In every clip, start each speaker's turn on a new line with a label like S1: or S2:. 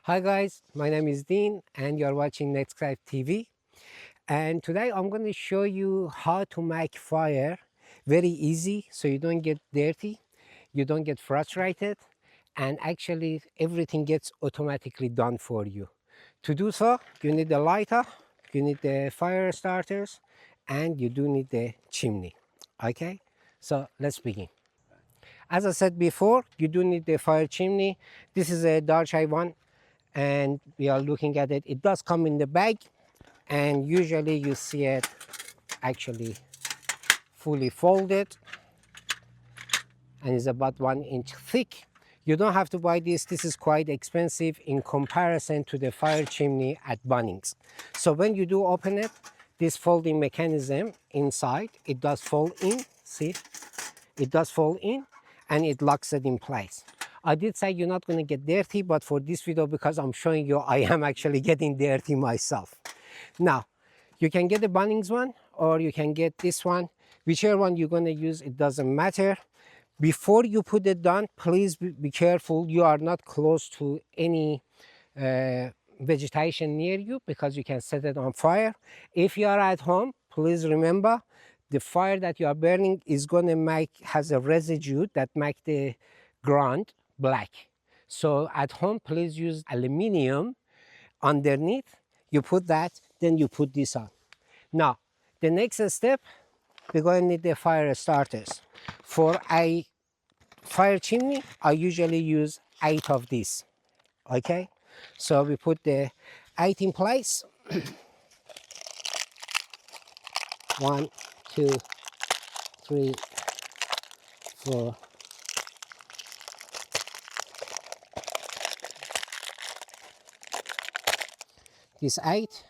S1: Hi guys, my name is Dean and you're watching Netscribe TV, and today I'm going to show you how to make fire very easy so you don't get dirty, you don't get frustrated, and actually everything gets automatically done for you. To do so, you need the lighter, you need the fire starters, and you do need the chimney. Okay, so let's begin. As I said before, you do need the fire chimney. This is a Darchai one, and we are looking at it. It does come in the bag, and usually you see it actually fully folded and is about 1 inch thick. You don't have to buy this. This is quite expensive in comparison to the fire chimney at Bunnings. So when you do open it, this folding mechanism inside, it does fold in, see? It does fold in and it locks it in place. I did say you're not going to get dirty, but for this video, because I'm showing you, I am actually getting dirty myself. Now, you can get the Bunnings one or you can get this one. Whichever one you're going to use, it doesn't matter. Before you put it down, please be careful. You are not close to any vegetation near you because you can set it on fire. If you are at home, please remember the fire that you are burning is going to has a residue that make the ground black. So at home, please use aluminium underneath. You put that, then you put this on. Now, the next step, we're going to need the fire starters. For a fire chimney, I usually use 8 of these. Okay, so we put the 8 in place. 1, 2, 3, 4. This 8,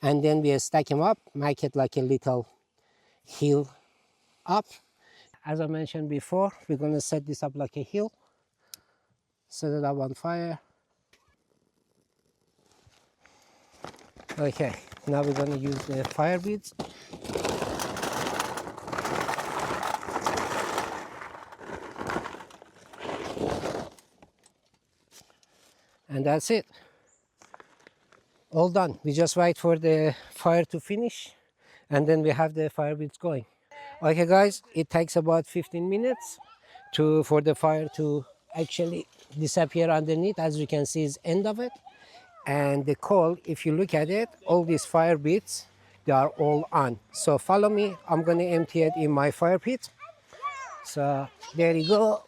S1: and then we stack them up, make it like a little hill up. As I mentioned before, we're going to set this up like a hill, set it up on fire. Okay, now we're going to use the fire beads. And that's it. All done. We just wait for the fire to finish and then we have the fire beads going. Okay guys, it takes about 15 minutes for the fire to actually disappear underneath. As you can see, is end of it. And the coal, if you look at it, all these fire beads, they are all on. So follow me, I'm going to empty it in my fire pit. So there you go.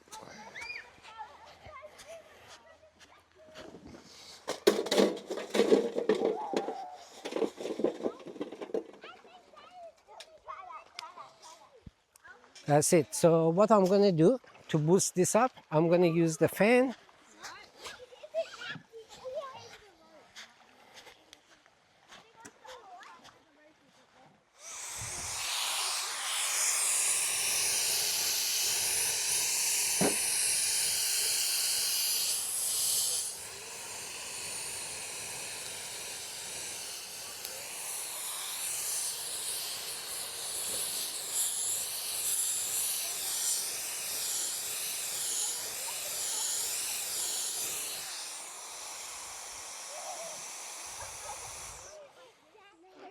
S1: That's it. So what I'm going to do to boost this up, I'm going to use the fan.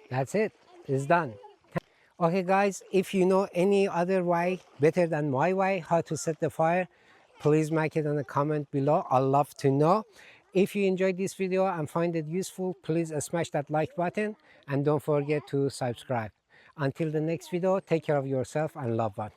S1: That's it. It's done. Okay guys, if you know any other way better than my way how to set the fire, please make it in the comment below. I'd love to know. If you enjoyed this video and find it useful, please smash that like button and don't forget to subscribe. Until the next video, take care of yourself and loved one.